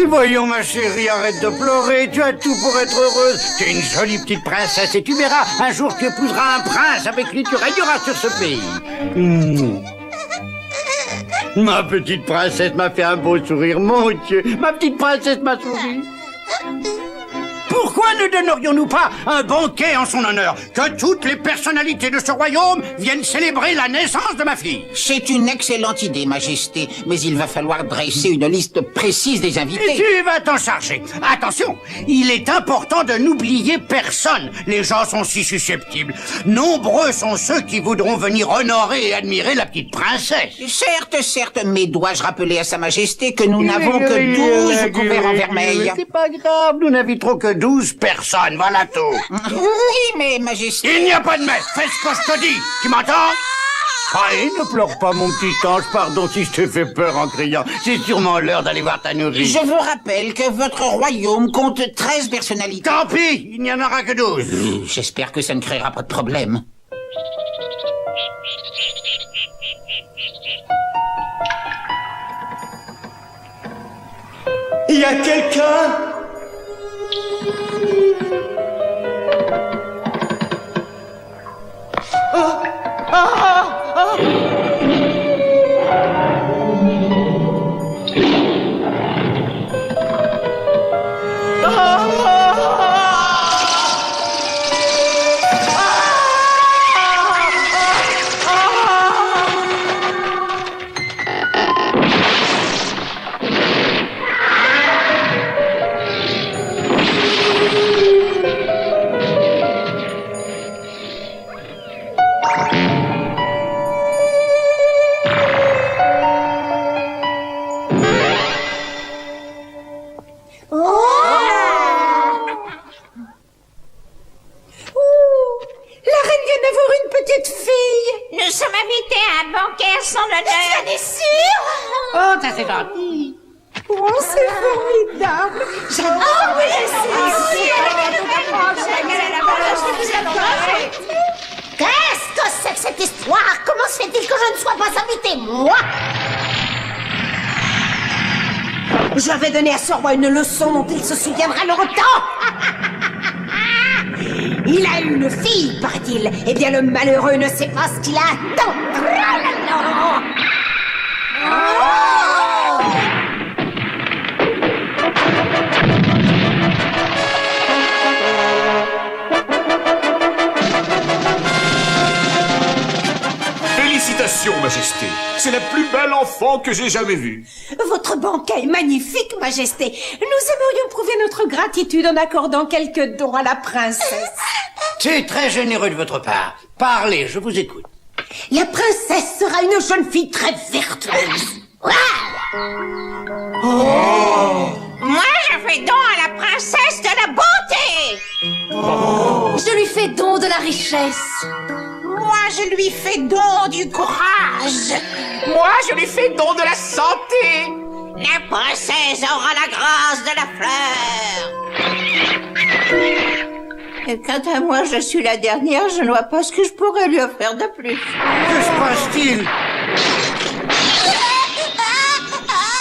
Voyons, ma chérie, arrête de pleurer. Tu as tout pour être heureuse. Tu es une jolie petite princesse et tu verras, un jour tu épouseras un prince avec qui tu régneras sur ce pays. Ma petite princesse m'a fait un beau sourire, mon Dieu. Ma petite princesse m'a souri. Pourquoi ne donnerions-nous pas un banquet en son honneur? Que toutes les personnalités de ce royaume viennent célébrer la naissance de ma fille. C'est une excellente idée, Majesté, mais il va falloir dresser une liste précise des invités. Et tu vas t'en charger. Attention, il est important de n'oublier personne. Les gens sont si susceptibles. Nombreux sont ceux qui voudront venir honorer et admirer la petite princesse. Certes, mais dois-je rappeler à Sa Majesté que nous n'avons que 12 couverts en vermeil? C'est pas grave, nous n'inviterons que 12 personnes, voilà tout. Oui, mais Majesté... Il n'y a pas de mais, fais ce que je te dis, tu m'entends? Allez, ne pleure pas, mon petit ange, pardon si je t'ai fait peur en criant. C'est sûrement l'heure d'aller voir ta nourrice. Je vous rappelle que votre royaume compte 13 personnalités. Tant pis, il n'y en aura que 12. J'espère que ça ne créera pas de problème. Il y a quelqu'un? Oh, ça c'est gentil. Oh, c'est formidable. J'adore. Qu'est-ce que c'est que cette histoire? Comment se fait-il que je ne sois pas invité, moi? Je vais donner à ce roi une leçon dont il se souviendra longtemps. Il a eu une fille, paraît-il. Eh bien, le malheureux ne sait pas ce qu'il attend. Félicitations, Majesté. C'est la plus belle enfant que j'ai jamais vue. Votre banquet est magnifique, Majesté. Nous aimerions prouver notre gratitude en accordant quelques dons à la princesse. C'est très généreux de votre part. Parlez, je vous écoute. La princesse sera une jeune fille très vertueuse. Moi, je fais don à la princesse de la beauté. Je lui fais don de la richesse. Moi, je lui fais don du courage. Moi, je lui fais don de la santé. La princesse aura la grâce de la fleur. Et quant à moi, je suis la dernière, je ne vois pas ce que je pourrais lui offrir de plus. Que se passe-t-il?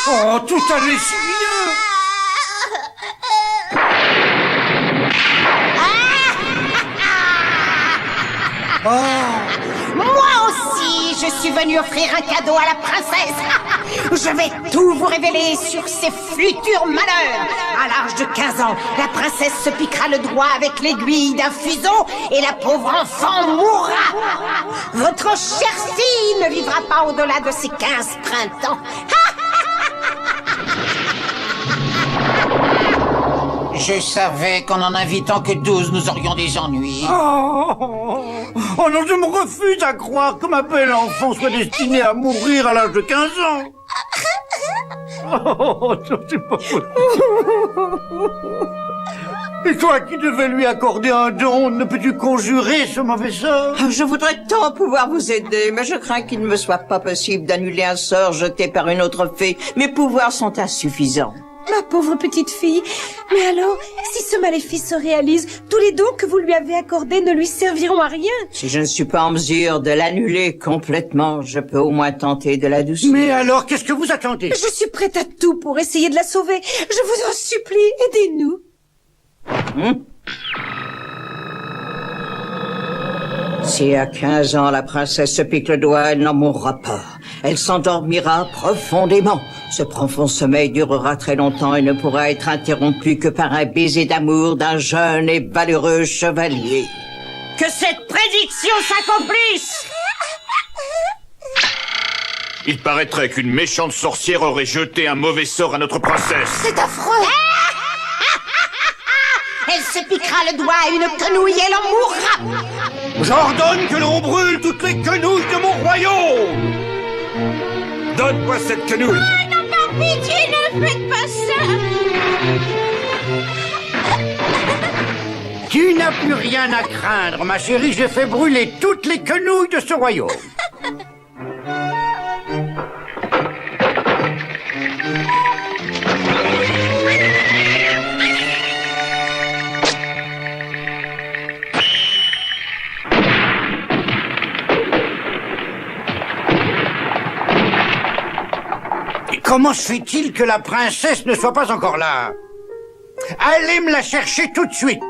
Oh, tout allait si bien. Moi aussi, je suis venue offrir un cadeau à la princesse. Je vais tout vous révéler sur ses futurs malheurs. À l'âge de 15 ans, la princesse se piquera le doigt avec l'aiguille d'un fuseau et la pauvre enfant mourra. Votre chère fille ne vivra pas au-delà de ses 15 printemps. Je savais qu'en invitant que 12, nous aurions des ennuis. Oh non, je me refuse à croire que ma belle enfant soit destinée à mourir à l'âge de 15 ans. Oh, ça c'est pas possible. Et toi qui devais lui accorder un don, ne peux-tu conjurer ce mauvais sort? Je voudrais tant pouvoir vous aider, mais je crains qu'il ne me soit pas possible d'annuler un sort jeté par une autre fée. Mes pouvoirs sont insuffisants. Ma pauvre petite fille. Mais alors, si ce maléfice se réalise, tous les dons que vous lui avez accordés ne lui serviront à rien. Si je ne suis pas en mesure de l'annuler complètement, je peux au moins tenter de la douceur. Mais alors, qu'est-ce que vous attendez? Je suis prête à tout pour essayer de la sauver. Je vous en supplie, aidez-nous. Si à 15 ans la princesse se pique le doigt, elle n'en mourra pas. Elle s'endormira profondément. Ce profond sommeil durera très longtemps et ne pourra être interrompu que par un baiser d'amour d'un jeune et valeureux chevalier. Que cette prédiction s'accomplisse! Il paraîtrait qu'une méchante sorcière aurait jeté un mauvais sort à notre princesse. C'est affreux. Elle se piquera le doigt à une quenouille et elle en mourra. J'ordonne que l'on brûle toutes les quenouilles de mon royaume. Donne-moi cette quenouille. Oh non, par pitié, ne faites pas ça! Tu n'as plus rien à craindre, ma chérie. J'ai fait brûler toutes les quenouilles de ce royaume. Comment se fait-il que la princesse ne soit pas encore là? Allez me la chercher tout de suite.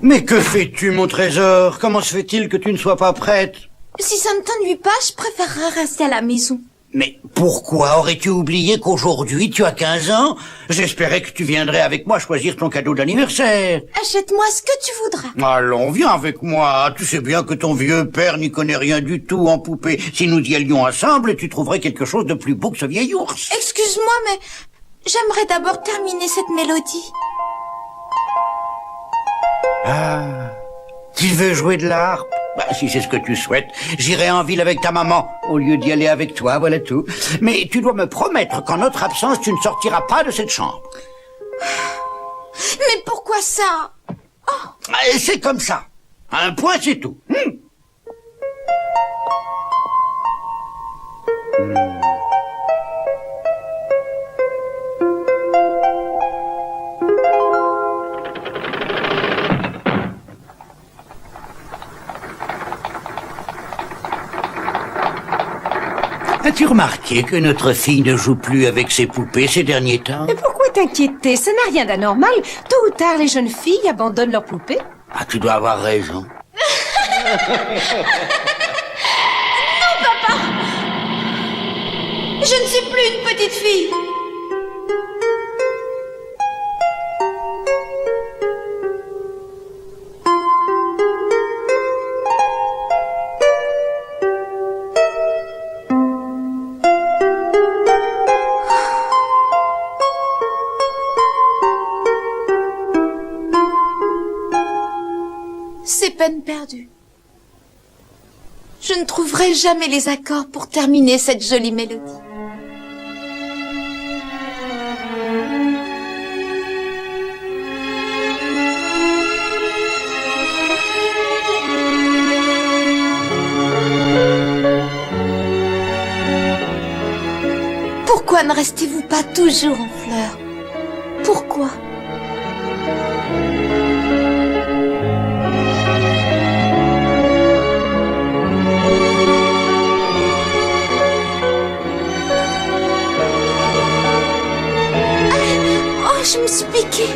Mais que fais-tu, mon trésor? Comment se fait-il que tu ne sois pas prête? Si ça ne t'ennuie pas, je préférerais rester à la maison. Mais pourquoi aurais-tu oublié qu'aujourd'hui tu as 15 ans? J'espérais que tu viendrais avec moi choisir ton cadeau d'anniversaire. Achète-moi ce que tu voudras. Allons, viens avec moi. Tu sais bien que ton vieux père n'y connaît rien du tout en poupée. Si nous y allions ensemble, tu trouverais quelque chose de plus beau que ce vieil ours. Excuse-moi, mais j'aimerais d'abord terminer cette mélodie. Ah, tu veux jouer de l'harpe? Bah, si c'est ce que tu souhaites, j'irai en ville avec ta maman, au lieu d'y aller avec toi, voilà tout. Mais tu dois me promettre qu'en notre absence, tu ne sortiras pas de cette chambre. Mais pourquoi ça? C'est comme ça. Un point, c'est tout. As-tu remarqué que notre fille ne joue plus avec ses poupées ces derniers temps? Mais pourquoi t'inquiéter? Ça n'a rien d'anormal. Tôt ou tard, les jeunes filles abandonnent leurs poupées. Ah, tu dois avoir raison. Non, papa! Je ne suis plus une petite fille. C'est peine perdue. Je ne trouverai jamais les accords pour terminer cette jolie mélodie. Pourquoi ne restez-vous pas toujours en fleurs? Pourquoi? Je me suis piquée.